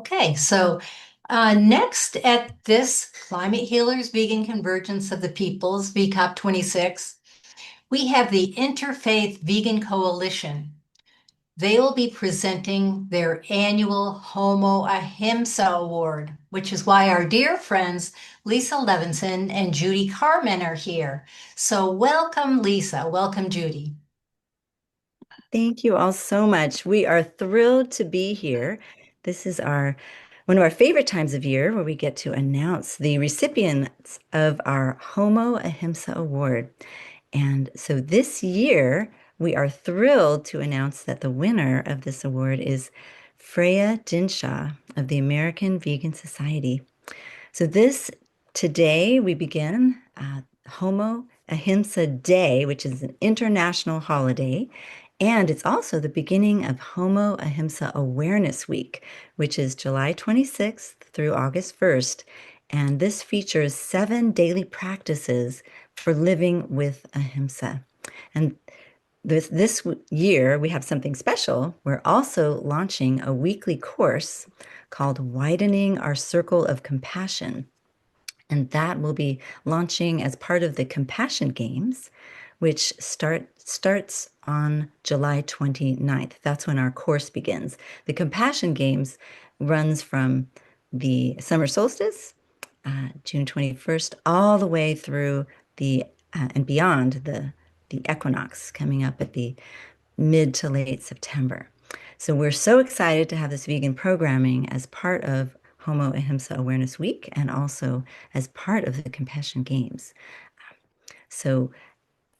Okay, so next at this Climate Healers Vegan Convergence of the Peoples, VCOP 26, we have the Interfaith Vegan Coalition. They will be presenting their annual Homo Ahimsa Award, which is why our dear friends Lisa Levinson and Judy Carmen are here. So welcome, Lisa. Welcome, Judy. Thank you all so much. We are thrilled to be here. This is one of our favorite times of year where we get to announce the recipients of our Homo Ahimsa Award. And so this year, we are thrilled to announce that the winner of this award is Freya Dinshah of the American Vegan Society. So today we begin Homo Ahimsa Day, which is an international holiday. And it's also the beginning of Homo Ahimsa Awareness Week, which is July 26th through August 1st. And this features 7 daily practices for living with Ahimsa. And this year, we have something special. We're also launching a weekly course called Widening Our Circle of Compassion. And that will be launching as part of the Compassion Games, which starts on July 29th. That's when our course begins. The Compassion Games runs from the summer solstice, June 21st, all the way through and beyond the equinox coming up at the mid to late September. So we're so excited to have this vegan programming as part of Homo Ahimsa Awareness Week and also as part of the Compassion Games. So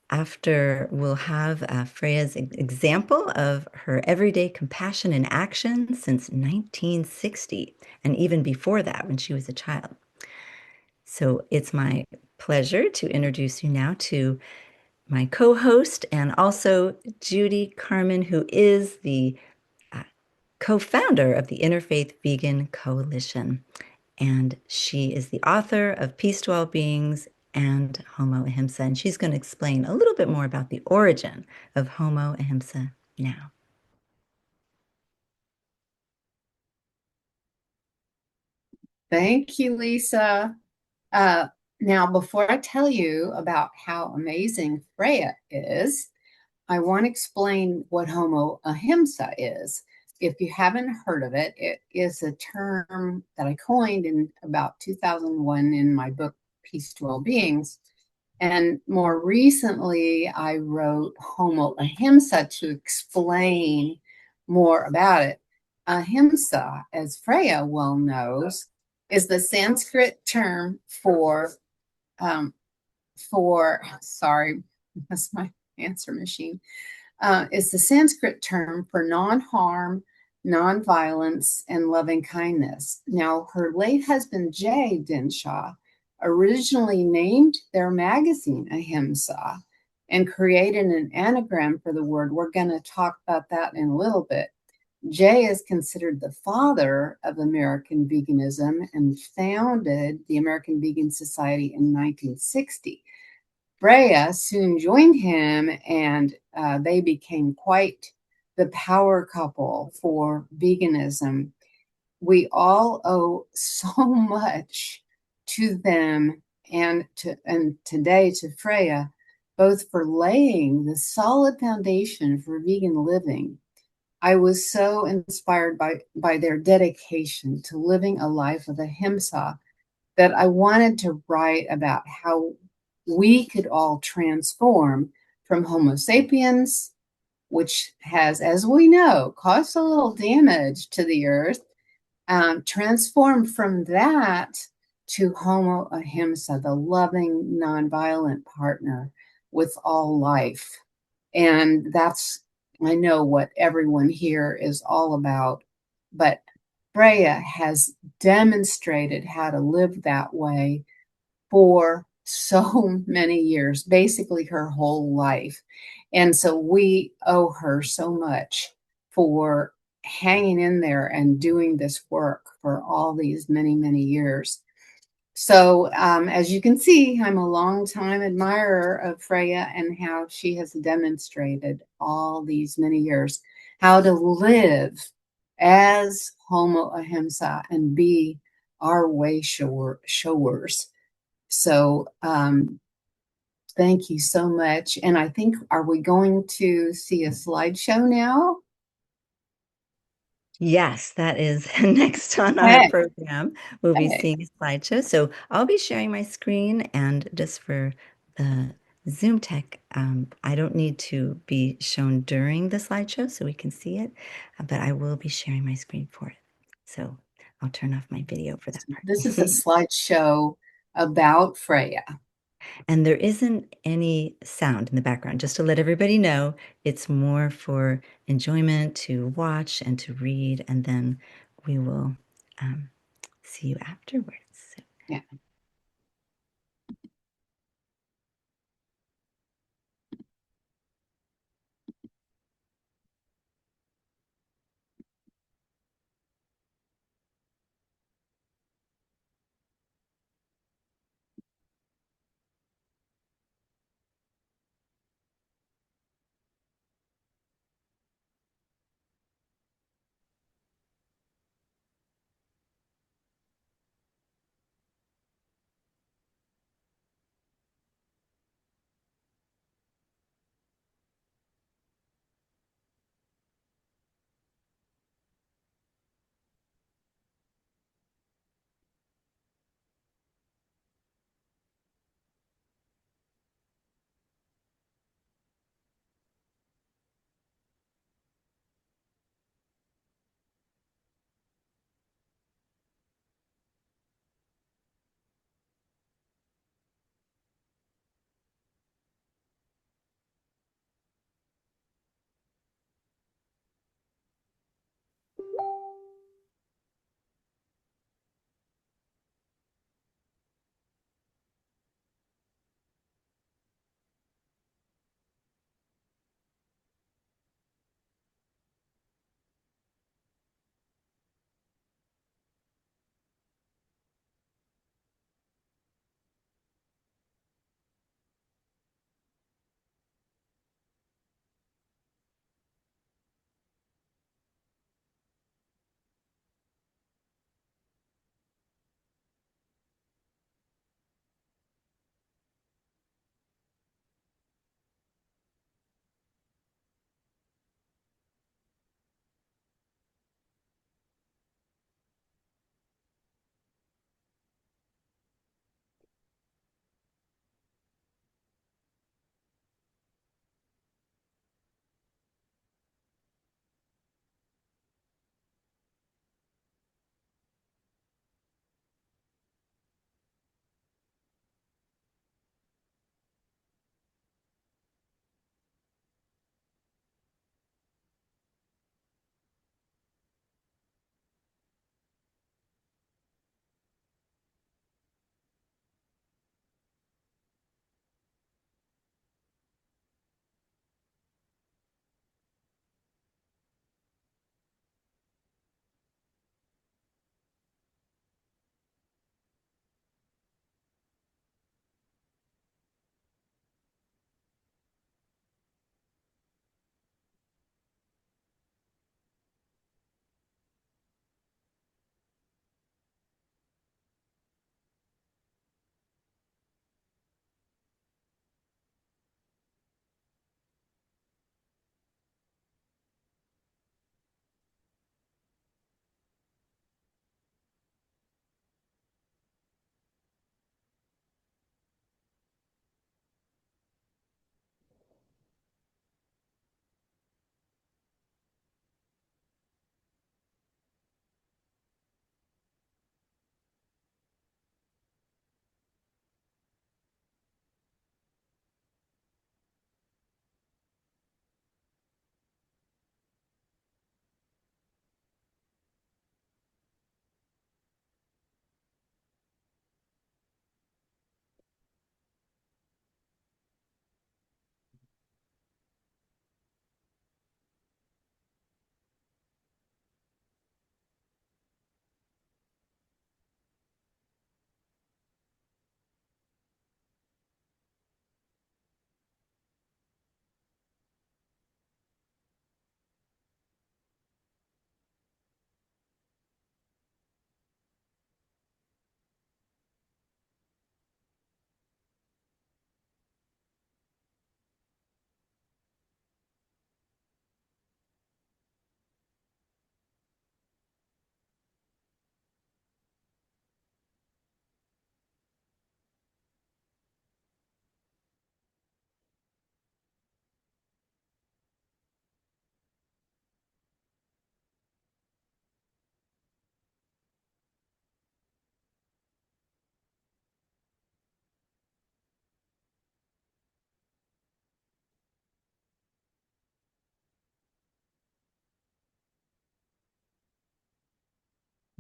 after we'll have Freya's example of her everyday compassion in action since 1960 and even before that when she was a child. So it's my pleasure to introduce you now to my co-host and also Judy Carmen, who is the co-founder of the Interfaith Vegan Coalition. And she is the author of Peace to All Beings and Homo Ahimsa. And she's going to explain a little bit more about the origin of Homo Ahimsa now. Thank you, Lisa. Now, before I tell you about how amazing Freya is, I want to explain what Homo Ahimsa is. If you haven't heard of it, it is a term that I coined in about 2001 in my book, Peace to All Beings. And more recently, I wrote Homo Ahimsa to explain more about it. Ahimsa, as Freya well knows, is the Sanskrit term sorry, that's my answer machine, is the Sanskrit term for non-harm, non-violence, and loving kindness. Now, her late husband, Jay Dinshah, originally named their magazine Ahimsa and created an anagram for the word. We're going to talk about that in a little bit. Jay is considered the father of American veganism and founded the American Vegan Society in 1960. Freya soon joined him, and they became quite the power couple for veganism. We all owe so much to them and today to Freya, both for laying the solid foundation for vegan living. I was so inspired by their dedication to living a life of ahimsa that I wanted to write about how we could all transform from Homo sapiens, which has, as we know, caused a little damage to the earth, transform from that to Homo Ahimsa, the loving, nonviolent partner with all life. And that's, I know, what everyone here is all about. But Freya has demonstrated how to live that way for so many years, basically her whole life. And so we owe her so much for hanging in there and doing this work for all these many, many years. So as you can see, I'm a longtime admirer of Freya and how she has demonstrated all these many years how to live as Homo Ahimsa and be our way showers. So thank you so much. And I think, are we going to see a slideshow now? Yes, that is next on our program. We'll be seeing a slideshow. So I'll be sharing my screen, and just for the Zoom tech, I don't need to be shown during the slideshow so we can see it, but I will be sharing my screen for it. So I'll turn off my video for that part. This is a slideshow about Freya. And there isn't any sound in the background, just to let everybody know. It's more for enjoyment, to watch and to read, and then we will see you afterwards. Yeah.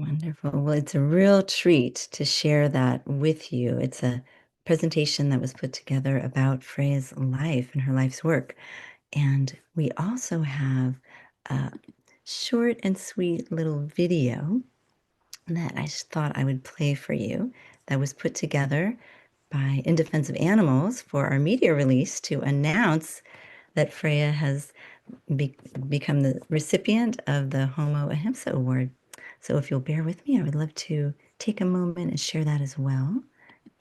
Wonderful. Well, it's a real treat to share that with you. It's a presentation that was put together about Freya's life and her life's work. And we also have a short and sweet little video that I just thought I would play for you that was put together by In Defense of Animals for our media release to announce that Freya has become the recipient of the Homo Ahimsa Award. So if you'll bear with me, I would love to take a moment and share that as well.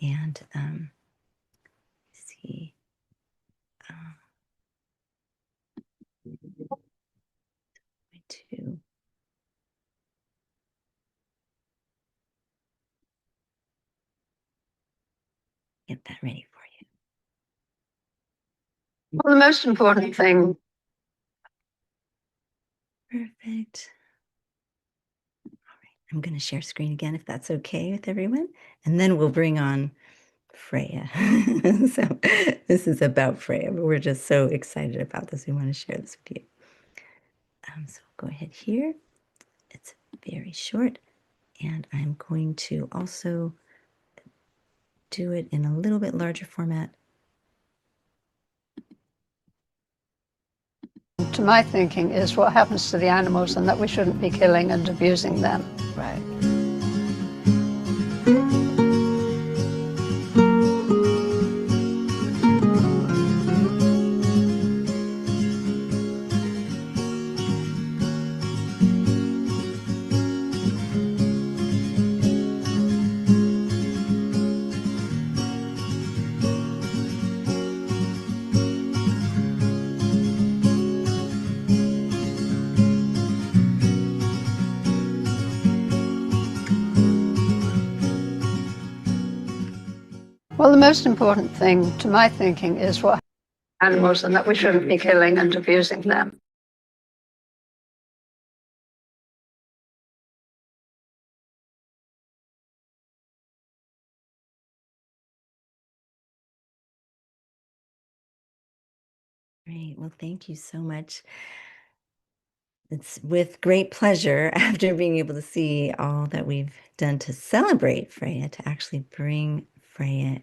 And see. To get that ready for you. Well, the most important thing. Perfect. All right, I'm going to share screen again if that's okay with everyone. And then we'll bring on Freya. So this is about Freya, but we're just so excited about this. We want to share this with you. So we'll go ahead here. It's very short. And I'm going to also do it in a little bit larger format. To my thinking, is what happens to the animals and that we shouldn't be killing and abusing them. Right. Well, the most important thing, to my thinking, is what animals and that we shouldn't be killing and abusing them. Great. Well, thank you so much. It's with great pleasure, after being able to see all that we've done to celebrate Freya, to actually bring Freya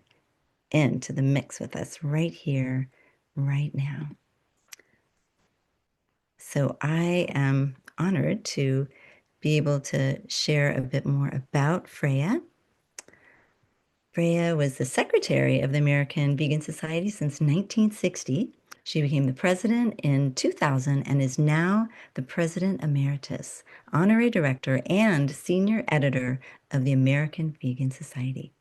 into the mix with us right here, right now. So I am honored to be able to share a bit more about Freya. Freya was the secretary of the American Vegan Society since 1960. She became the president in 2000 and is now the president emeritus, honorary director, and senior editor of the American Vegan Society.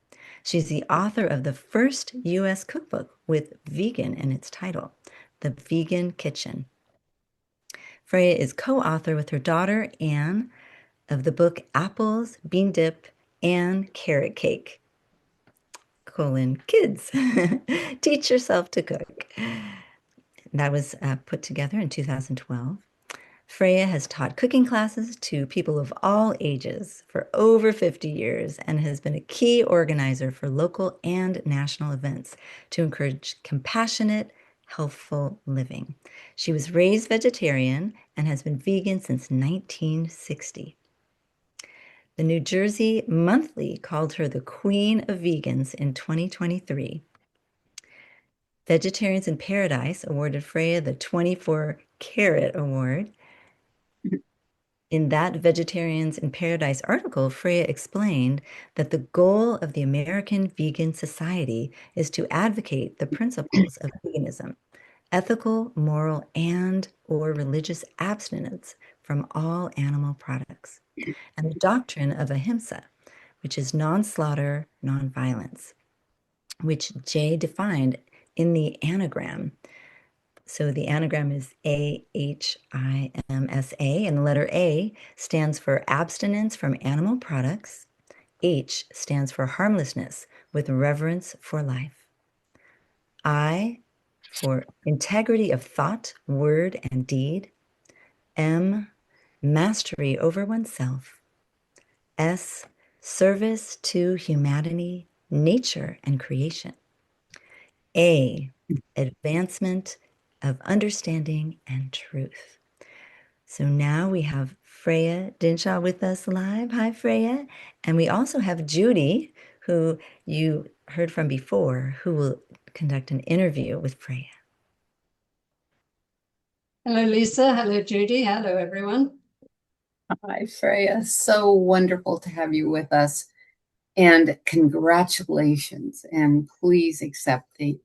She's the author of the first U.S. cookbook with vegan in its title, The Vegan Kitchen. Freya is co-author with her daughter, Anne, of the book Apples, Bean Dip, and Carrot Cake, kids. Teach yourself to cook. That was put together in 2012. Freya has taught cooking classes to people of all ages for over 50 years and has been a key organizer for local and national events to encourage compassionate, healthful living. She was raised vegetarian and has been vegan since 1960. The New Jersey Monthly called her the Queen of Vegans in 2023. Vegetarians in Paradise awarded Freya the 24 Carrot Award. In that Vegetarians in Paradise article, Freya explained that the goal of the American Vegan Society is to advocate the principles of veganism, ethical, moral, and/or religious abstinence from all animal products, and the doctrine of ahimsa, which is non-slaughter, non-violence, which Jay defined in the anagram. So the anagram is AHIMSA, and the letter A stands for abstinence from animal products. H stands for harmlessness with reverence for life. I for integrity of thought, word, and deed. M, mastery over oneself. S, service to humanity, nature, and creation. A, advancement of understanding and truth. So now we have Freya Dinshah with us live. Hi, Freya. And we also have Judy, who you heard from before, who will conduct an interview with Freya. Hello, Lisa. Hello, Judy. Hello, everyone. Hi, Freya. So wonderful to have you with us. And congratulations. And please accept the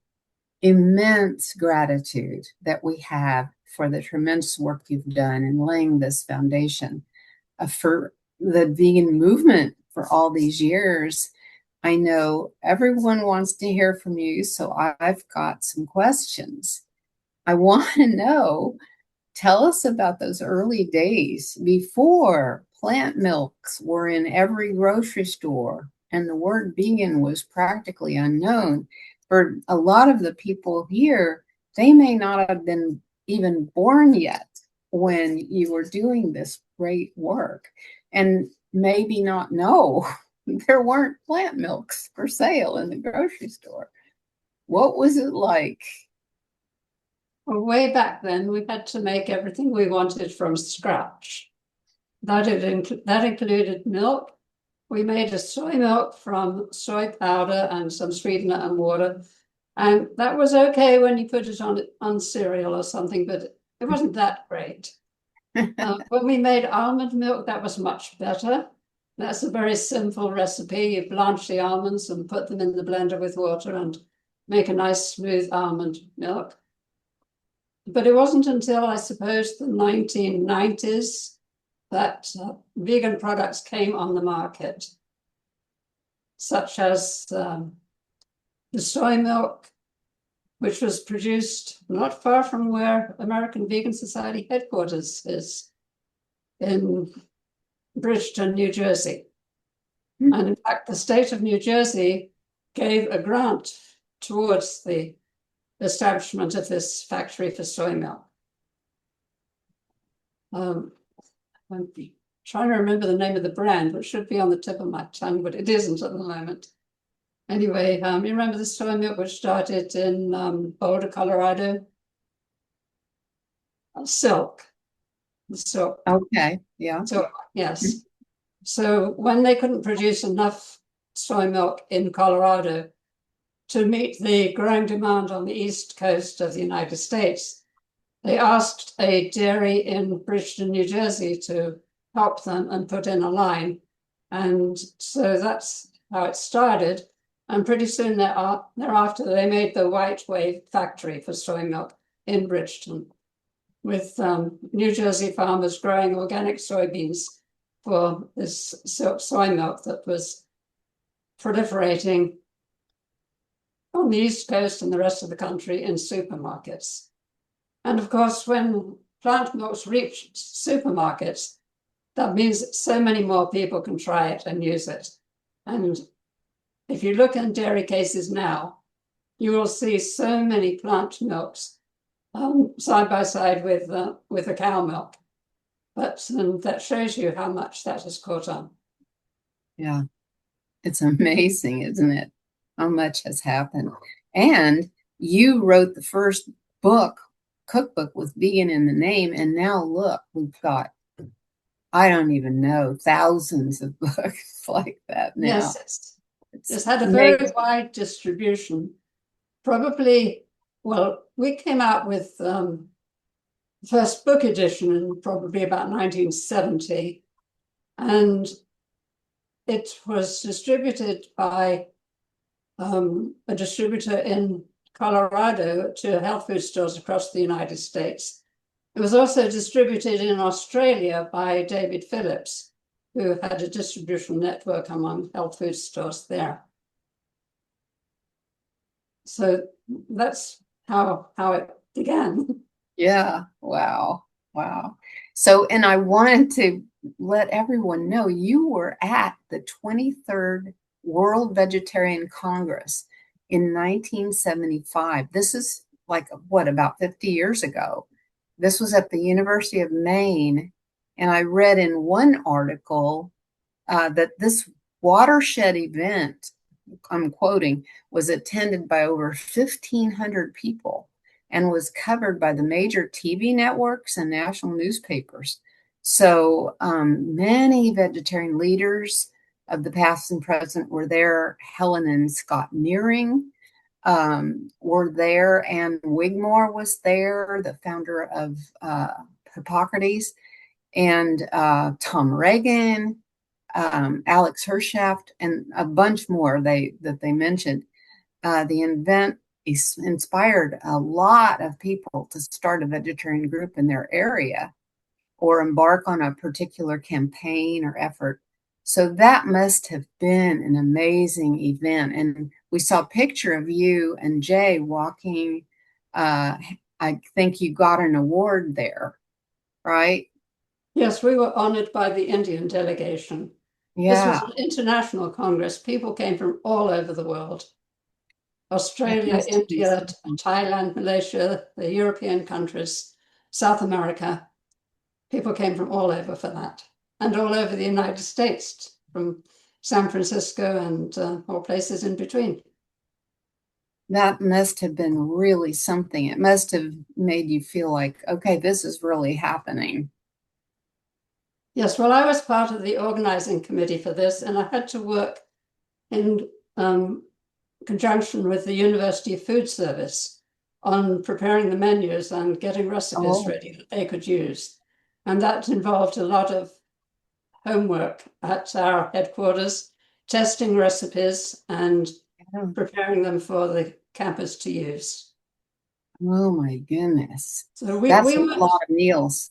immense gratitude that we have for the tremendous work you've done in laying this foundation for the vegan movement for all these years. I know everyone wants to hear from you, so I've got some questions. I want to know, tell us about those early days before plant milks were in every grocery store and the word vegan was practically unknown. For a lot of the people here, they may not have been even born yet when you were doing this great work and maybe not know there weren't plant milks for sale in the grocery store. What was it like? Well, way back then, we had to make everything we wanted from scratch. That included milk. We made a soy milk from soy powder and some sweetener and water. And that was okay when you put it on cereal or something, but it wasn't that great. When we made almond milk, that was much better. That's a very simple recipe. You blanch the almonds and put them in the blender with water and make a nice smooth almond milk. But it wasn't until, I suppose, the 1990s that vegan products came on the market, such as the soy milk, which was produced not far from where American Vegan Society headquarters is, in Bridgeton, New Jersey. And in fact, the state of New Jersey gave a grant towards the establishment of this factory for soy milk. I'm trying to remember the name of the brand, which should be on the tip of my tongue, but it isn't at the moment. Anyway, you remember the soy milk which started in Boulder, Colorado? Silk. So, Okay, yeah. so yes. So when they couldn't produce enough soy milk in Colorado to meet the growing demand on the east coast of the United States, they asked a dairy in Bridgeton, New Jersey to help them and put in a line. And so that's how it started. And pretty soon thereafter, they made the White Wave factory for soy milk in Bridgeton, with New Jersey farmers growing organic soybeans for this soy milk that was proliferating on the East Coast and the rest of the country in supermarkets. And of course, when plant milks reach supermarkets, that means so many more people can try it and use it. And if you look in dairy cases now, you will see so many plant milks side by side with the cow milk. But that shows you how much that has caught on. Yeah, it's amazing, isn't it? How much has happened. And you wrote the first cookbook with vegan in the name. And now look, we've got, I don't even know, thousands of books like that now. Yes, it's had a very wide distribution. Probably, well, we came out with the first book edition in probably about 1970. And it was distributed by a distributor in Colorado to health food stores across the United States. It was also distributed in Australia by David Phillips, who had a distribution network among health food stores there. So that's how it began. Yeah, wow. So, and I wanted to let everyone know you were at the 23rd World Vegetarian Congress in 1975. This is like, what, about 50 years ago. This was at the University of Maine. And I read in one article that this watershed event, I'm quoting, was attended by over 1,500 people. and was covered by the major TV networks and national newspapers. So many vegetarian leaders of the past and present were there. Helen and Scott Nearing were there, and Wigmore was there, the founder of Hippocrates, and Tom Reagan, Alex Hershaft, and a bunch more that they mentioned. The event inspired a lot of people to start a vegetarian group in their area or embark on a particular campaign or effort. So that must have been an amazing event. And we saw a picture of you and Jay walking. I think you got an award there, right? Yes, we were honored by the Indian delegation. This was Yeah. an international congress. People came from all over the world. Australia, must be India, something. Thailand, Malaysia, the European countries, South America. People came from all over for that. And all over the United States, from San Francisco and all places in between. That must have been really something. It must have made you feel like, okay, this is really happening. Yes, well, I was part of the organizing committee for this, and I had to work in conjunction with the University of Food Service on preparing the menus and getting recipes ready that they could use. And that involved a lot of homework at our headquarters, testing recipes and preparing them for the campus to use. Oh my goodness. So That's a lot of meals.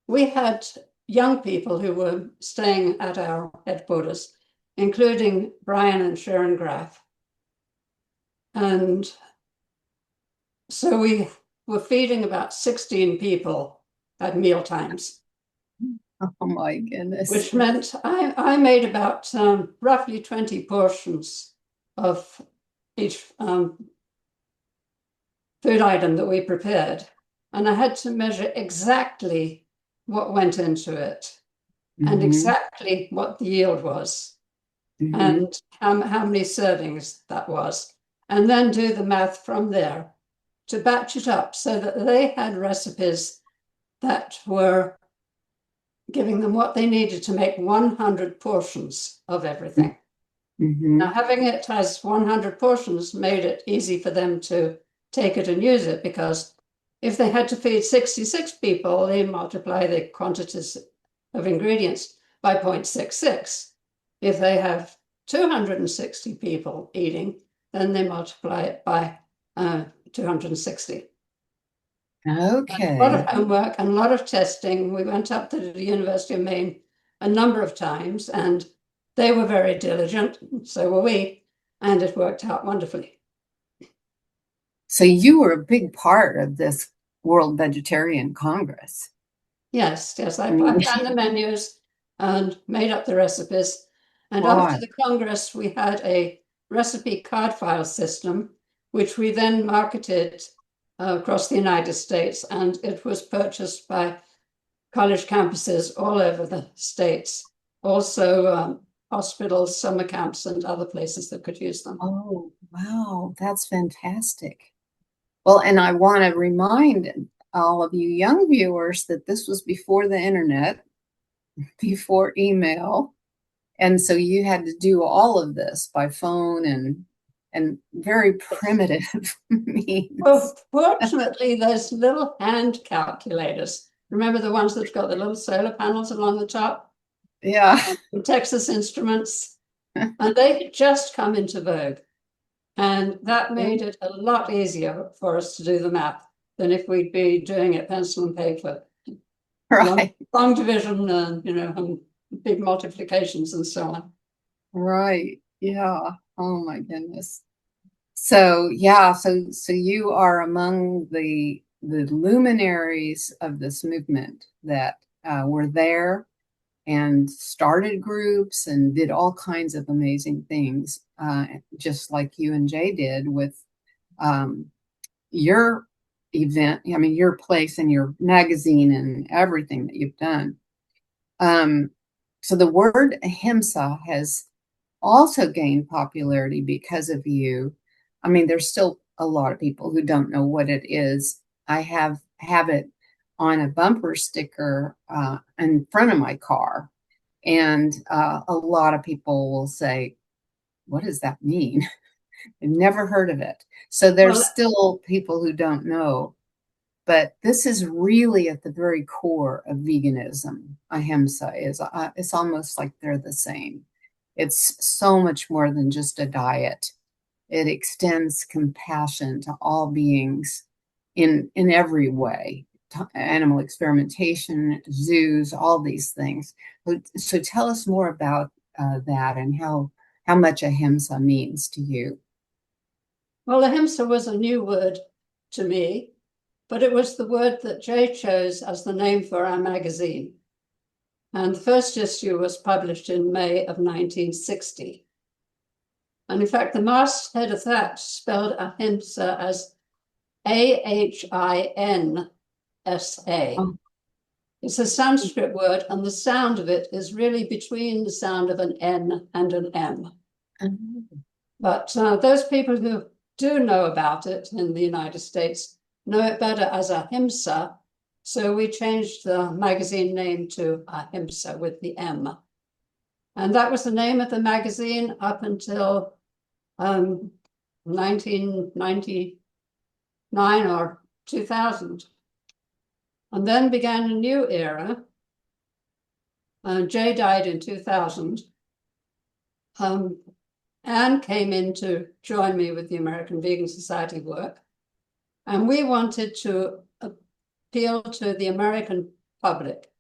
We had young people who were staying at our headquarters, including Brian and Sharon Graff. And so we were feeding about 16 people at meal times. Oh my goodness. Which meant I made about roughly 20 portions of each food item that we prepared. And I had to measure exactly what went into it and exactly what the yield was and how many servings that was. And then do the math from there to batch it up so that they had recipes that were giving them what they needed to make 100 portions of everything. Now, having it as 100 portions made it easy for them to take it and use it, because if they had to feed 66 people, they multiply the quantities of ingredients by 0.66. If they have 260 people eating, then they multiply it by 260. Okay. A lot of homework and a lot of testing. We went up to the University of Maine a number of times, and they were very diligent, so were we, and it worked out wonderfully. So you were a big part of this World Vegetarian Congress. Yes, I planned the menus and made up the recipes. And after the Congress, we had a recipe card file system, which we then marketed across the United States, and it was purchased by college campuses all over the states, also hospitals, summer camps, and other places that could use them. Oh, wow, that's fantastic. Well, and I want to remind all of you young viewers that this was before the internet, before email, and so you had to do all of this by phone and very primitive means. Well, fortunately, there's little hand calculators. Remember the ones that got the little solar panels along the top? Yeah. From Texas Instruments. And they had just come into vogue. And that made it a lot easier for us to do the math than if we'd be doing it pencil and paper. Right. Long division and, and big multiplications and so on. Right. Yeah. Oh my goodness. So yeah, so you are among the luminaries of this movement that were there and started groups and did all kinds of amazing things, just like you and Jay did with your event. I mean, your place and your magazine and everything that you've done. So the word ahimsa has also gained popularity because of you. I mean, there's still a lot of people who don't know what it is. I have it on a bumper sticker in front of my car. And a lot of people will say, what does that mean? I've never heard of it. So there's still people who don't know. But this is really at the very core of veganism. Ahimsa is, it's almost like they're the same. It's so much more than just a diet. It extends compassion to all beings in every way. Animal experimentation, zoos, all these things. So tell us more about that and how much ahimsa means to you. Well, ahimsa was a new word to me, but it was the word that Jay chose as the name for our magazine. And the first issue was published in May of 1960. And in fact, the masthead of that spelled ahimsa as Ahinsa. Oh. It's a Sanskrit word, and the sound of it is really between the sound of an N and an M. Mm-hmm. But those people who do know about it in the United States know it better as Ahimsa. So we changed the magazine name to Ahimsa with the M. And that was the name of the magazine up until 1999 or 2000. And then began a new era. Jay died in 2000. Anne came in to join me with the American Vegan Society work. And we wanted to appeal to the American public.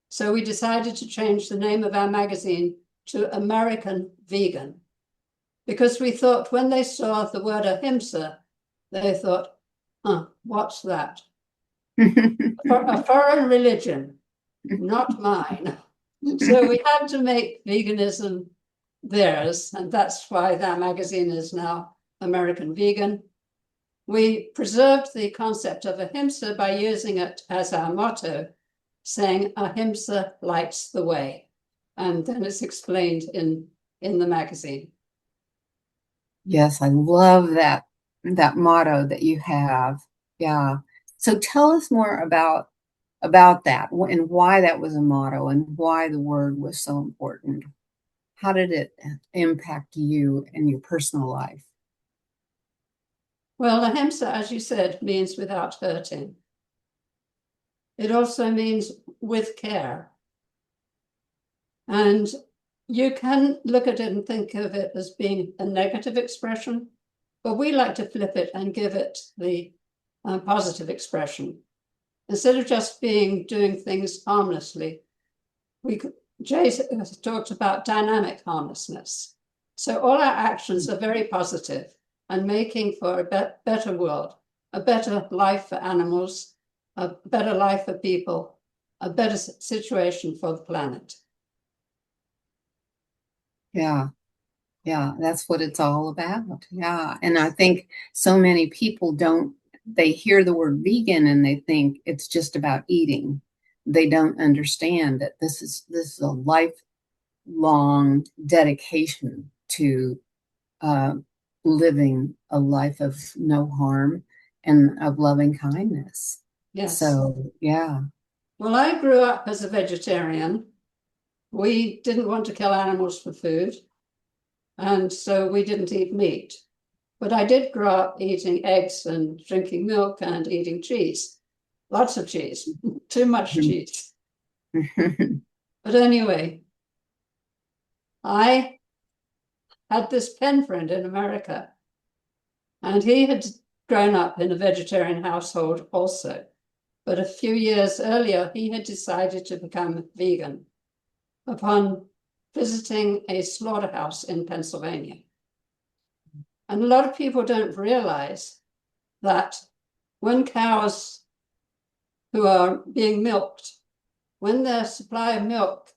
So we decided to change the name of our magazine to American Vegan, because we thought when they saw the word ahimsa, they thought, what's that? A foreign religion, not mine. So we had to make veganism theirs, and that's why that magazine is now American Vegan. We preserved the concept of ahimsa by using it as our motto, saying ahimsa lights the way. And then it's explained in the magazine. Yes, I love that motto that you have. Yeah. So tell us more about that and why that was a motto and why the word was so important. How did it impact you in your personal life? Well, ahimsa, as you said, means without hurting. It also means with care. And you can look at it and think of it as being a negative expression, but we like to flip it and give it the positive expression. Instead of just doing things harmlessly, Jay talked about dynamic harmlessness. So all our actions are very positive and making for a better world, a better life for animals, a better life for people, a better situation for the planet. Yeah. Yeah, that's what it's all about. Yeah. And I think so many people they hear the word vegan and they think it's just about eating. They don't understand that this is a lifelong dedication to living a life of no harm and of loving kindness. Yes. So, yeah. Well, I grew up as a vegetarian. We didn't want to kill animals for food, and so we didn't eat meat. But I did grow up eating eggs and drinking milk and eating cheese. Lots of cheese, too much cheese. But anyway, I had this pen friend in America, and he had grown up in a vegetarian household also. But a few years earlier, he had decided to become vegan upon visiting a slaughterhouse in Pennsylvania. And a lot of people don't realize that when cows who are being milked, when their supply of milk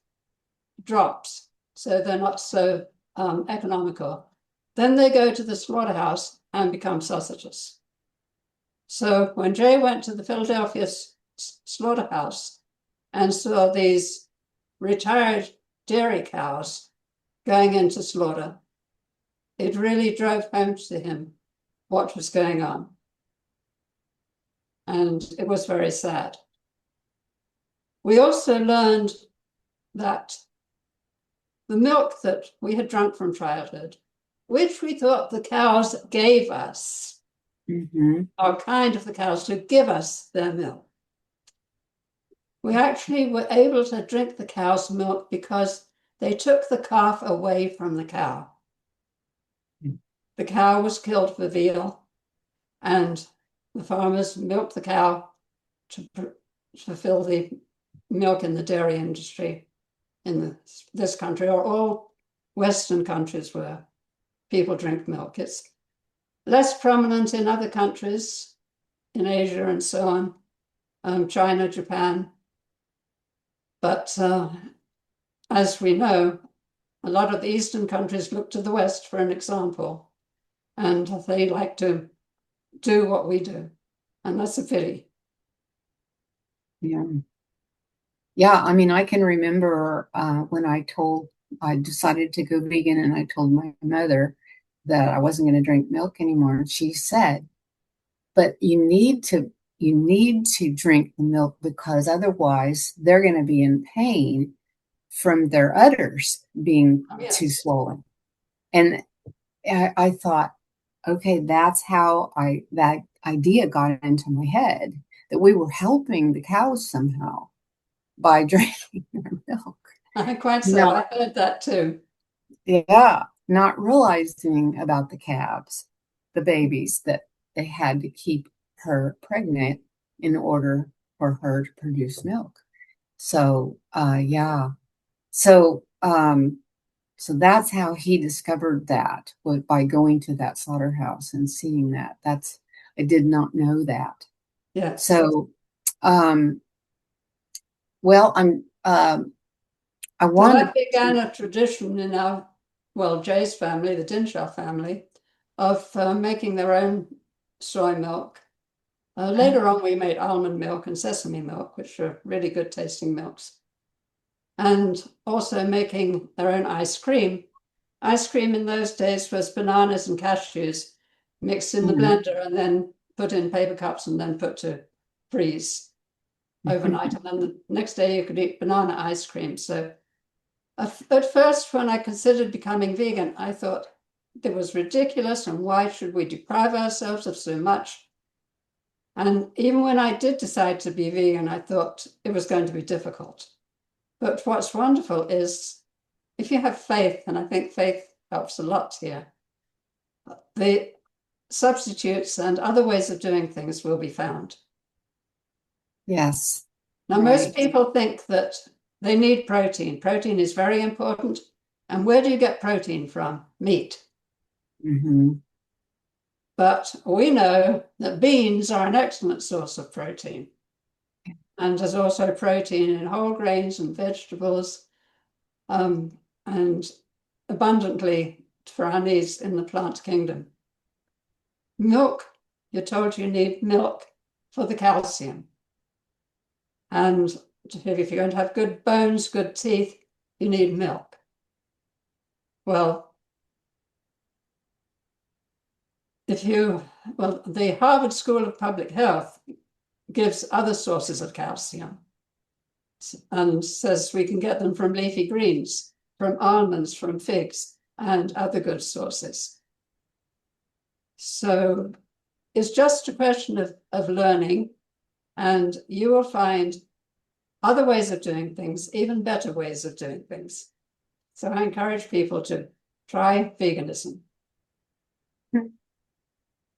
drops, so they're not so economical, then they go to the slaughterhouse and become sausages. So when Jay went to the Philadelphia slaughterhouse and saw these retired dairy cows going into slaughter, it really drove home to him what was going on. and it was very sad. We also learned that the milk that we had drunk from childhood, which we thought the cows gave us, are kind of the cows to give us their milk. We actually were able to drink the cow's milk because they took the calf away from the cow. The cow was killed for veal, and the farmers milked the cow to fulfill the milk in the dairy industry in this country, or all Western countries where people drink milk. It's less prominent in other countries, in Asia and so on, China, Japan. But as we know, a lot of the Eastern countries look to the West for an example, and they like to do what we do, and that's a pity. Yeah. Yeah, I mean, I can remember when I decided to go vegan, and I told my mother that I wasn't going to drink milk anymore. And she said, but you need to drink the milk, because otherwise they're going to be in pain from their udders being too swollen. And I thought, okay, that's how that idea got into my head, that we were helping the cows somehow by drinking their milk. Quite so. I heard that too. Yeah, not realizing about the calves, the babies, that they had to keep her pregnant in order for her to produce milk. So, yeah. So that's how he discovered that, was by going to that slaughterhouse and seeing that. I did not know that. Yeah. So, well, I began a tradition in Jay's family, the Dinshah family, of making their own soy milk. Later on, we made almond milk and sesame milk, which are really good tasting milks. And also making their own ice cream. Ice cream in those days was bananas and cashews mixed in the blender and then put in paper cups and then put to freeze overnight. And then the next day you could eat banana ice cream. So at first, when I considered becoming vegan, I thought it was ridiculous, and why should we deprive ourselves of so much? And even when I did decide to be vegan, I thought it was going to be difficult. But what's wonderful is if you have faith, and I think faith helps a lot here, the substitutes and other ways of doing things will be found. Yes. Now, most people think that they need protein. Protein is very important. And where do you get protein from? Meat. But we know that beans are an excellent source of protein. And there's also protein in whole grains and vegetables, and abundantly for our needs in the plant kingdom. Milk, you're told you need milk for the calcium. And if you're going to have good bones, good teeth, you need milk. Well, the Harvard School of Public Health gives other sources of calcium and says we can get them from leafy greens, from almonds, from figs, and other good sources. So it's just a question of learning, and you will find other ways of doing things, even better ways of doing things. So I encourage people to try veganism.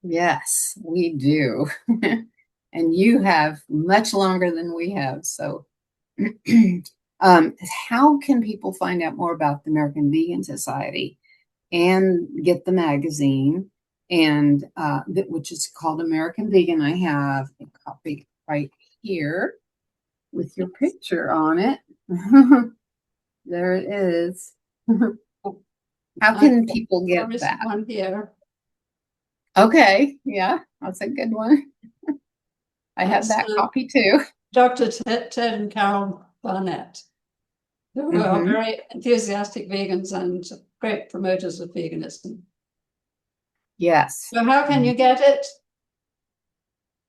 Yes, we do. And you have much longer than we have. So how can people find out more about the American Vegan Society and get the magazine, and which is called American Vegan? I have a copy right here with your picture on it. There it is. How can people get that? One here. Okay, yeah, that's a good one. I have that copy too. Dr. Ted and Carol Barnett, who are very enthusiastic vegans and great promoters of veganism. Yes. So how can you get it?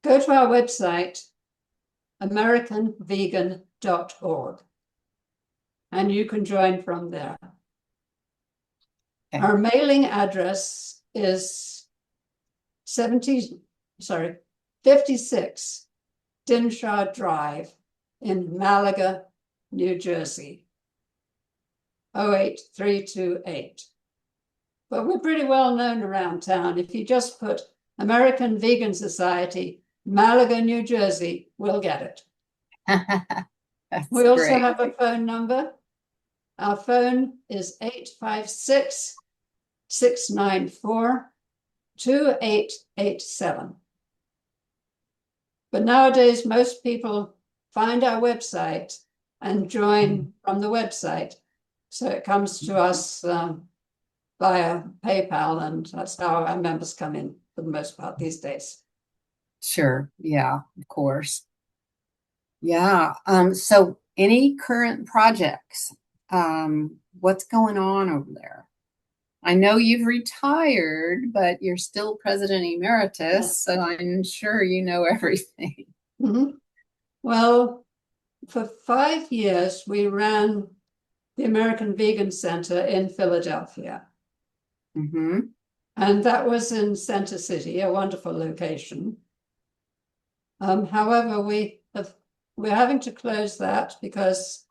go to our website, AmericanVegan.org, and you can join from there. Okay. Our mailing address is 56 Dinshah Drive in Malaga, New Jersey, 08328. But we're pretty well known around town. If you just put American Vegan Society, Malaga, New Jersey, we'll get it. That's We also great. have a phone number. Our phone is 856-694-2887. But nowadays, most people find our website and join from the website. So it comes to us via PayPal, and that's how our members come in for the most part these days. Sure. Yeah, of course. Yeah. So any current projects? What's going on over there? I know you've retired, but you're still president emeritus, so I'm sure you know everything. Mm-hmm. Well, for 5 years, we ran the American Vegan Center in Philadelphia. Mm-hmm. And that was in Center City, a wonderful location. However, we're having to close that because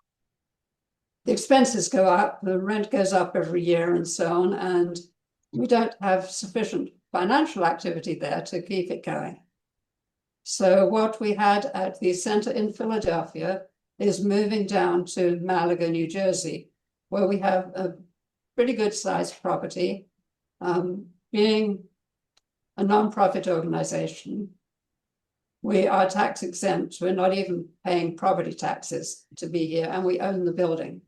the expenses go up, the rent goes up every year and so on, and we don't have sufficient financial activity there to keep it going. So what we had at the center in Philadelphia is moving down to Malaga, New Jersey, where we have a pretty good sized property. Being a nonprofit organization, we are tax exempt. We're not even paying property taxes to be here, and we own the building.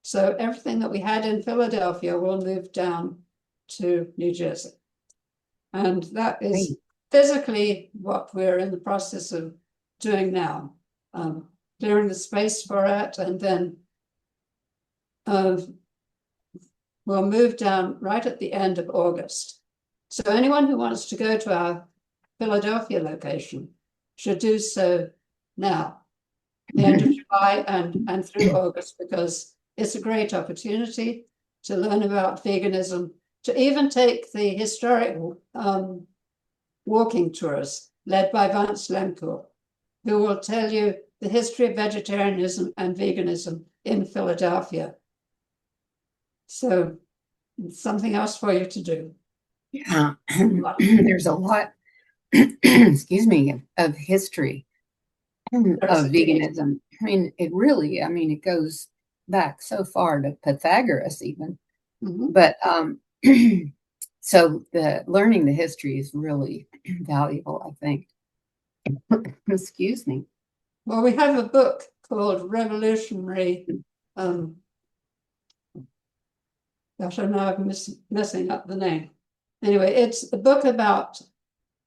So everything that we had in Philadelphia will move down to New Jersey. And that is physically what we're in the process of doing now, clearing the space for it, and then we'll move down right at the end of August. So anyone who wants to go to our Philadelphia location should do so now, the end of July and through August, because it's a great opportunity to learn about veganism, to even take the historic walking tours led by Vance Lemko, who will tell you the history of vegetarianism and veganism in Philadelphia. So it's something else for you to do. Yeah, there's a lot, excuse me, of history of veganism. I mean, it goes back so far to Pythagoras even. Mm-hmm. But so learning the history is really valuable, I think. Excuse me. Well, we have a book called Revolutionary. Gosh, I'm now messing up the name. Anyway, it's a book about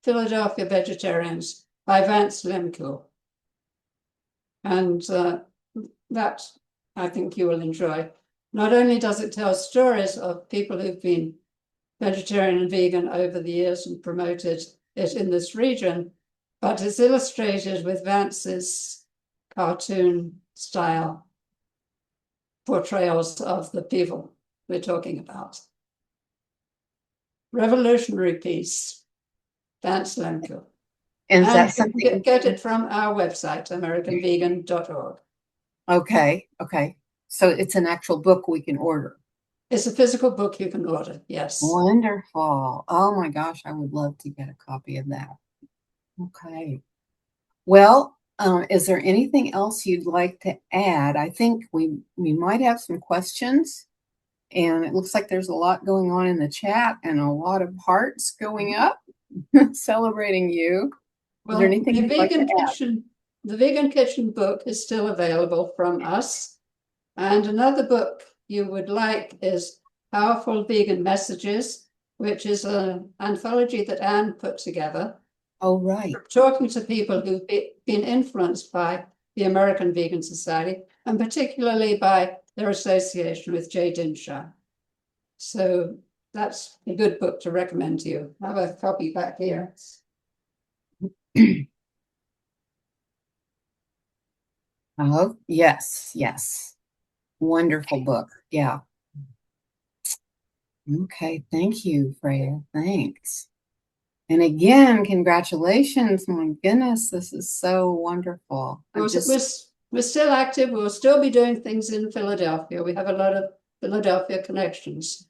Philadelphia vegetarians by Vance Lemko. And that I think you will enjoy. Not only does it tell stories of people who've been vegetarian and vegan over the years and promoted it in this region, but it's illustrated with Vance's cartoon style portrayals of the people we're talking about. Revolutionary Peace, Vance Lemko. And And that's something. get it from our website, AmericanVegan.org. Okay. So it's an actual book we can order. It's a physical book you can order, yes. Wonderful. Oh my gosh, I would love to get a copy of that. Okay. Well, is there anything else you'd like to add? I think we might have some questions, and it looks like there's a lot going on in the chat and a lot of hearts going up celebrating you. Well, is there anything you'd like to add? The Vegan Kitchen book is still available from us. And another book you would like is Powerful Vegan Messages, which is an anthology that Anne put together. Oh, right. Talking to people who've been influenced by the American Vegan Society, and particularly by their association with J. Dinshah. So that's a good book to recommend to you. I have a copy back here. Oh, yes, yes. Wonderful book. Yeah. Okay, thank you, Freya. Thanks. And again, congratulations. My goodness, this is so wonderful. We're still active. We'll still be doing things in Philadelphia. We have a lot of Philadelphia connections.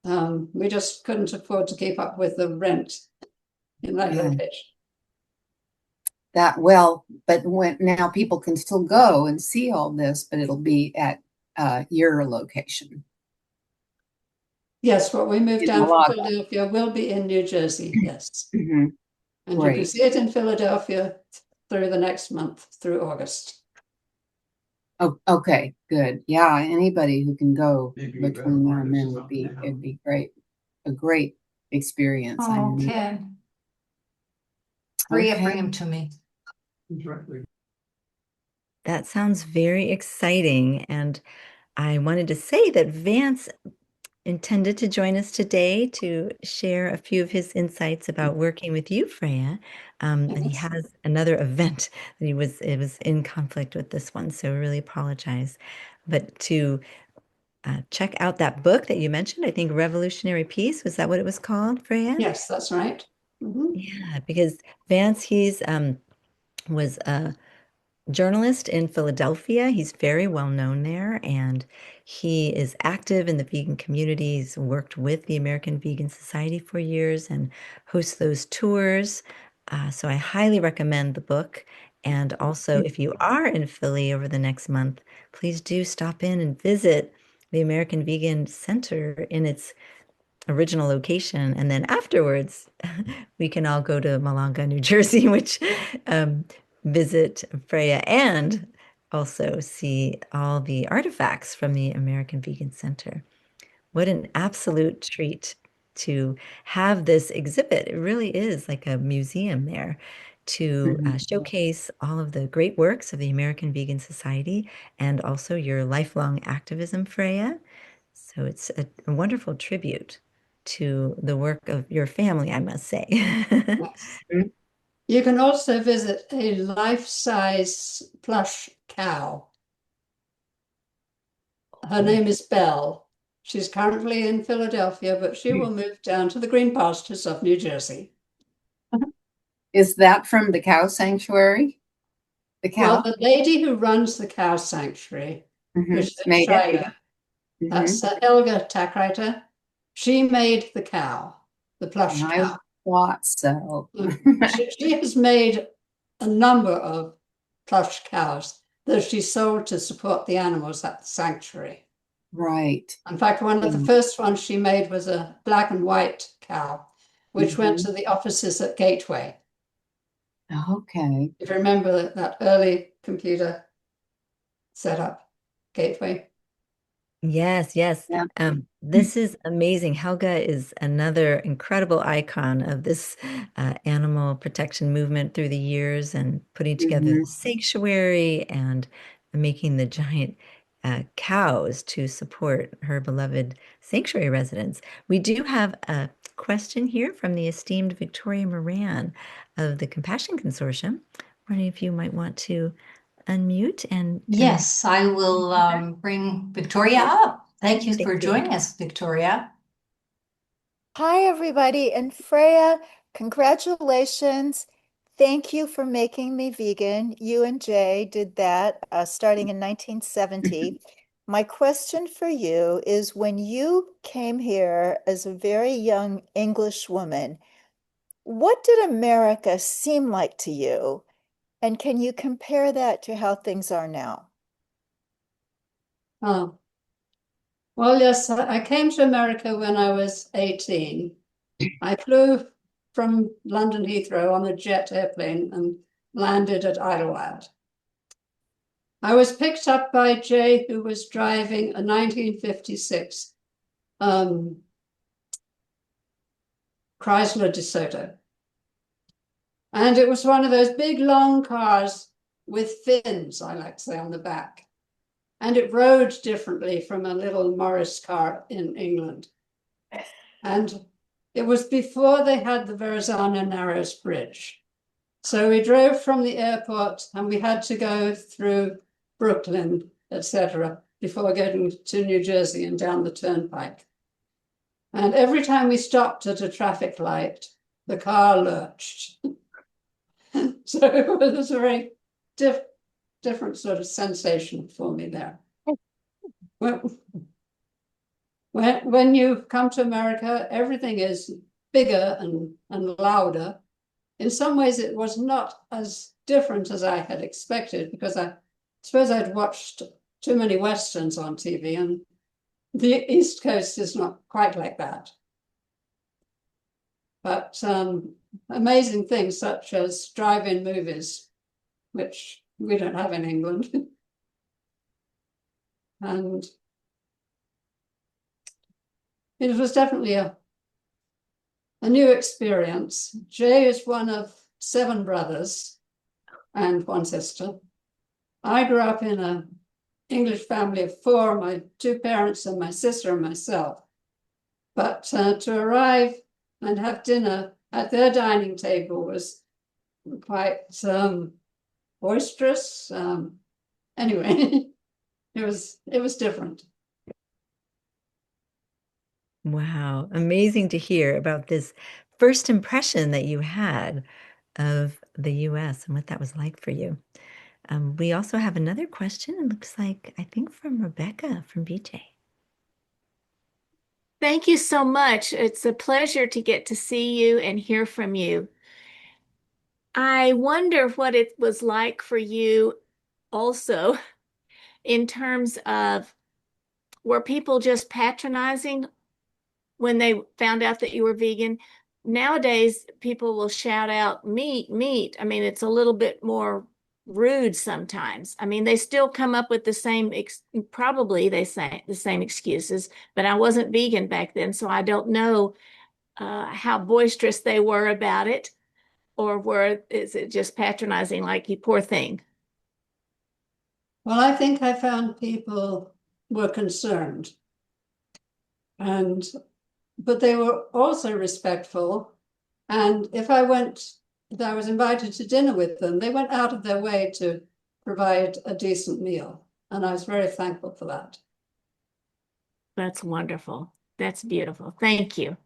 We just couldn't afford to keep up with the rent in that location. But now people can still go and see all this, but it'll be at your location. Yes, what we moved down from Philadelphia will be in New Jersey, yes. Mm-hmm. And you can see it in Philadelphia through the next month, through August. Oh, okay, good. Yeah, anybody who can go between now and then it'd be great. A great experience. Okay. Freya, bring him to me. That sounds very exciting. And I wanted to say that Vance intended to join us today to share a few of his insights about working with you, Freya. And he has another event that it was in conflict with this one, so I really apologize. But to check out that book that you mentioned, I think Revolutionary Peace, was that what it was called, Freya? Yes, that's right. Mm-hmm. Yeah, because Vance, he's was a journalist in Philadelphia. He's very well known there, and he is active in the vegan community. He's worked with the American Vegan Society for years and hosts those tours. So I highly recommend the book. And also, if you are in Philly over the next month, please do stop in and visit the American Vegan Center in its original location. And then afterwards, we can all go to Malanga, New Jersey, which visit Freya and also see all the artifacts from the American Vegan Center. What an absolute treat to have this exhibit. It really is like a museum there to showcase all of the great works of the American Vegan Society and also your lifelong activism, Freya. So it's a wonderful tribute to the work of your family, I must say. Yes. You can also visit a life-size plush cow. Her name is Belle. She's currently in Philadelphia, but she will move down to the green pastures of New Jersey. Is that from the cow sanctuary? The cow? Well, the lady who runs the cow sanctuary, which is in China, that's Helga Tackreiter. She made the cow, the plush cow. Thought so. She has made a number of plush cows that she sold to support the animals at the sanctuary. Right. In fact, one of the first ones she made was a black and white cow, which went to the offices at Gateway. Okay. If you remember that early computer setup, Gateway. Yes, yes. Yeah. This is amazing. Helga is another incredible icon of this animal protection movement through the years and putting together the sanctuary and making the giant cows to support her beloved sanctuary residents. We do have a question here from the esteemed Victoria Moran of the Compassion Consortium. Wondering if you might want to unmute and yes, I will bring Victoria up. Thank you for joining us, Victoria. Hi, everybody. And Freya, congratulations. Thank you for making me vegan. You and Jay did that starting in 1970. My question for you is when you came here as a very young English woman, what did America seem like to you? And can you compare that to how things are now? Oh, well, yes, I came to America when I was 18. I flew from London Heathrow on a jet airplane and landed at Idlewild. I was picked up by Jay, who was driving a 1956 Chrysler DeSoto. And it was one of those big, long cars with fins, I like to say, on the back. And it rode differently from a little Morris car in England. And it was before they had the Verrazano Narrows Bridge. So we drove from the airport and we had to go through Brooklyn, etc., before getting to New Jersey and down the turnpike. And every time we stopped at a traffic light, the car lurched. So it was a very different sort of sensation for me there. When you come to America, everything is bigger and louder. In some ways, it was not as different as I had expected, because I suppose I'd watched too many Westerns on TV, and the East Coast is not quite like that. But amazing things such as drive-in movies, which we don't have in England. And it was definitely a new experience. Jay is one of 7 brothers and 1 sister. I grew up in an English family of 4, my 2 parents and my sister and myself. But to arrive and have dinner at their dining table was quite boisterous. Anyway, it was different. Wow, amazing to hear about this first impression that you had of the US and what that was like for you. We also have another question. It looks like, I think, from Rebecca from BJ. Thank you so much. It's a pleasure to get to see you and hear from you. I wonder what it was like for you also in terms of, were people just patronizing when they found out that you were vegan? Nowadays, people will shout out meat, meat. I mean, it's a little bit more rude sometimes. I mean, they still come up with the same, probably they say the same excuses, but I wasn't vegan back then, so I don't know how boisterous they were about it, or is it just patronizing, like, you poor thing? Well, I think I found people were concerned, but they were also respectful. And if I was invited to dinner with them, they went out of their way to provide a decent meal. And I was very thankful for that. That's wonderful. That's beautiful. Thank you.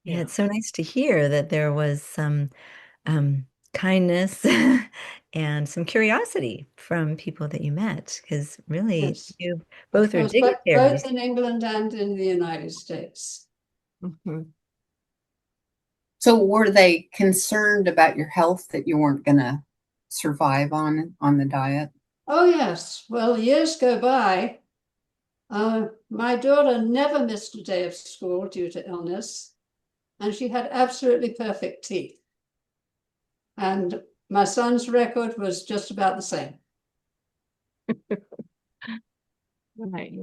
Yeah, it's so nice to hear that there was some kindness and some curiosity from people that you met, because really, Yes. you both are Both dignitaries. in England and in the United States. Mm-hmm. So were they concerned about your health, that you weren't going to survive on the diet? Oh, yes. Well, years go by. My daughter never missed a day of school due to illness, and she had absolutely perfect teeth. And my son's record was just about the same. Right.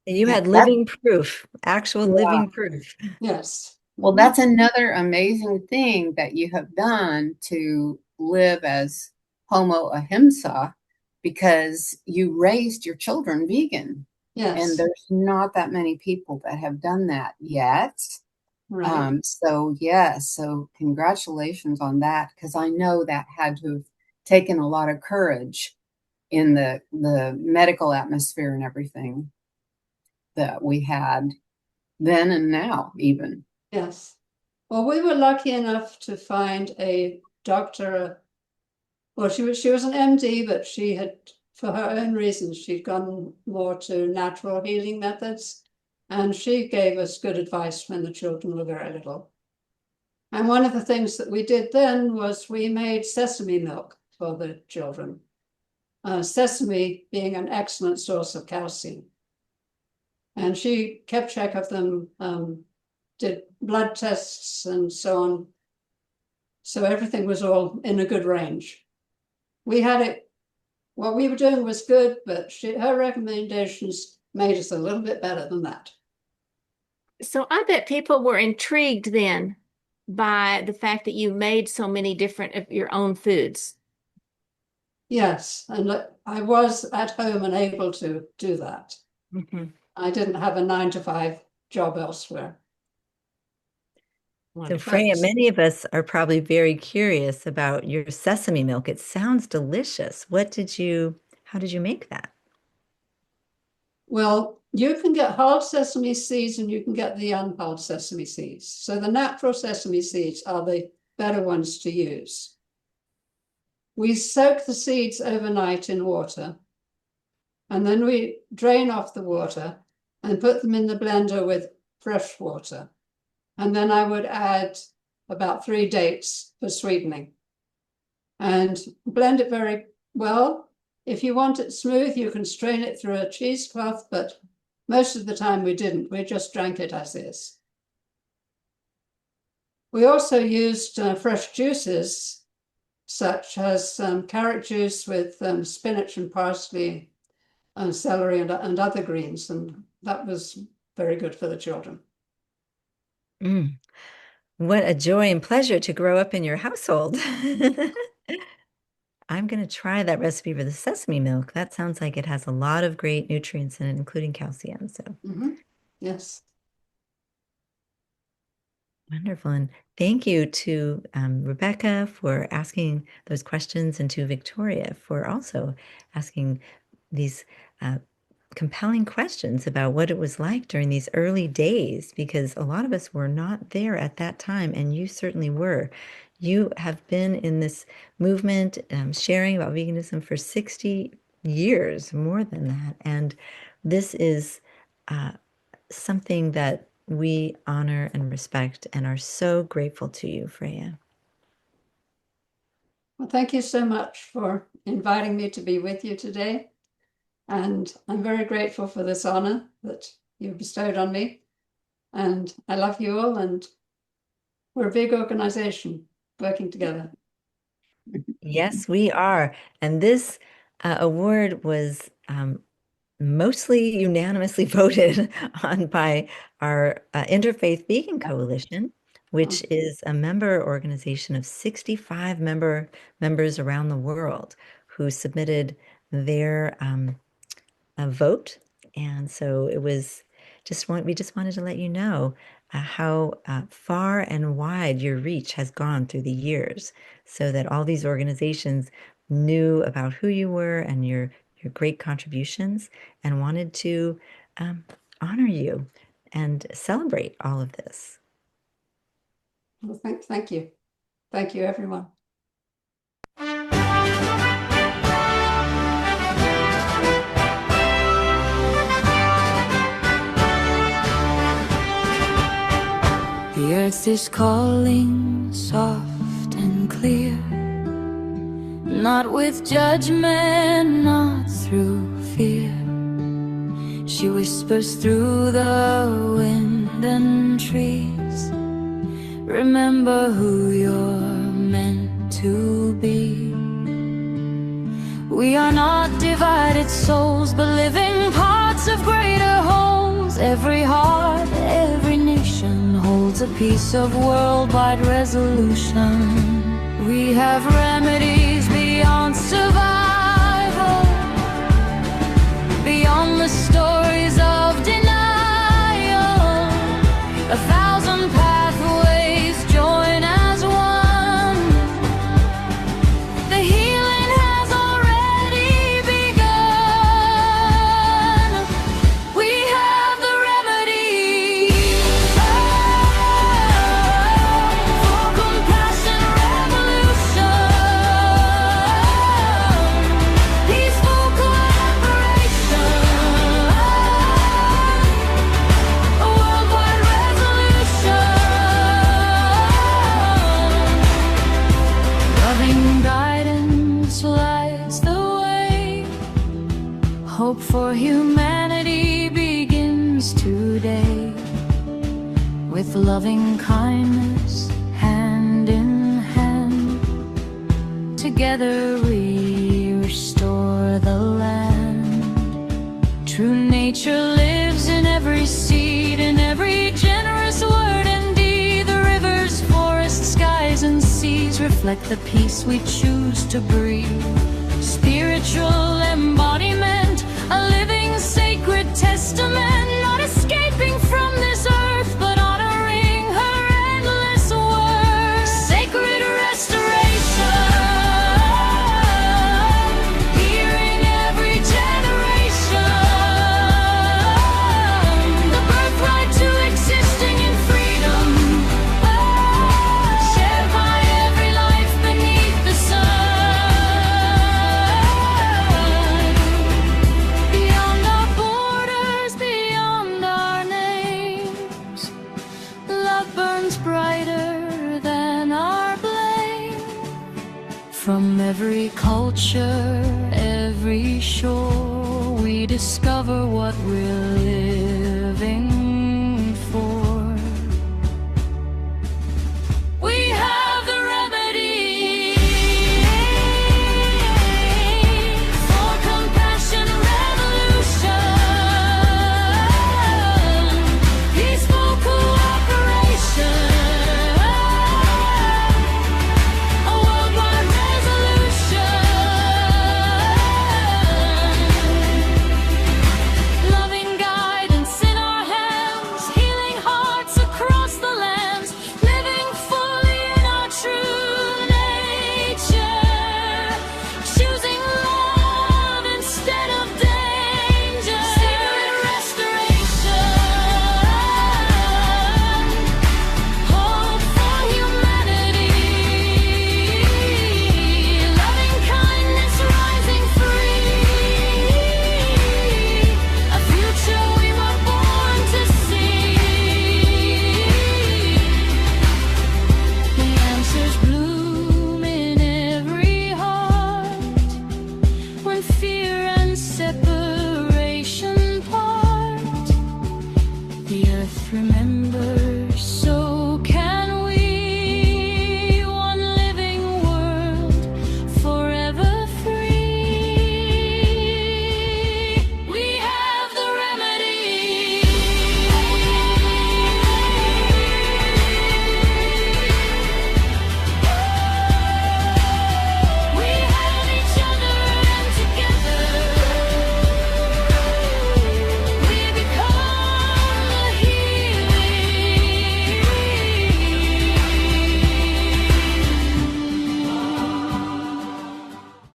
You had Yeah, living proof, actual Yeah. living proof. Yes. Well, that's another amazing thing that you have done to live as Homo Ahimsa, because you raised your children vegan. Yes. And there's not that many people that have done that yet. Right. So yes, so congratulations on that, because I know that had to have taken a lot of courage in the medical atmosphere and everything that we had then and now even. Yes. Well, we were lucky enough to find a doctor. Well, she was an MD, but she had, for her own reasons, she'd gone more to natural healing methods. And she gave us good advice when the children were very little. And one of the things that we did then was we made sesame milk for the children. Sesame being an excellent source of calcium. And she kept track of them, did blood tests and so on. So everything was all in a good range. We had it, what we were doing was good, but her recommendations made us a little bit better than that. So I bet people were intrigued then by the fact that you made so many different of your own foods. Yes, and I was at home and able to do that. Mm-hmm. I didn't have a 9-to-5 job elsewhere. So Freya, Thanks. many of us are probably very curious about your sesame milk. It sounds delicious. How did you make that? Well, you can get hard sesame seeds and you can get the unhulled sesame seeds. So the natural sesame seeds are the better ones to use. We soak the seeds overnight in water, and then we drain off the water and put them in the blender with fresh water. And then I would add about 3 dates for sweetening and blend it very well. If you want it smooth, you can strain it through a cheesecloth, but most of the time we didn't. We just drank it as is. We also used fresh juices, such as carrot juice with spinach and parsley and celery and other greens, and that was very good for the children. Mm. What a joy and pleasure to grow up in your household. I'm going to try that recipe for the sesame milk. That sounds like it has a lot of great nutrients in it, including calcium. So Yes. wonderful. And thank you to Rebecca for asking those questions, and to Victoria for also asking these compelling questions about what it was like during these early days, because a lot of us were not there at that time, and you certainly were. You have been in this movement, sharing about veganism for 60 years, more than that. And this is something that we honor and respect and are so grateful to you, Freya. Well, thank you so much for inviting me to be with you today. And I'm very grateful for this honor that you bestowed on me. And I love you all, and we're a big organization working together. Yes, we are. And this award was mostly unanimously voted on by our Interfaith Vegan Coalition, which is a member organization of 65 members around the world who submitted their vote. And so it was we just wanted to let you know how far and wide your reach has gone through the years, so that all these organizations knew about who you were and your great contributions, and wanted to honor you and celebrate all of this. Well, thank you. Thank you, everyone. The earth is calling soft and clear, not with judgment, not through fear. She whispers through the wind and trees, remember who you're meant to be. We are not divided souls, but living parts of greater wholes. Every heart, every nation holds a piece of worldwide resolution. We have remedies beyond survival, beyond the stories of denial. 1,000 pathways join as one. The healing has already begun. We have the remedy for compassion revolution, peaceful collaboration, a worldwide resolution. Loving guidance lights the way. Hope for humanity begins today. With loving kindness, hand in hand, together we restore the land. True nature lives in every seed, in every generous word and deed. The rivers, forests, skies and seas reflect the peace we choose to breathe. Spiritual embodiment, a living sacred testament, not escaping from this earth, but honoring her endless every culture, every shore, we discover what we're living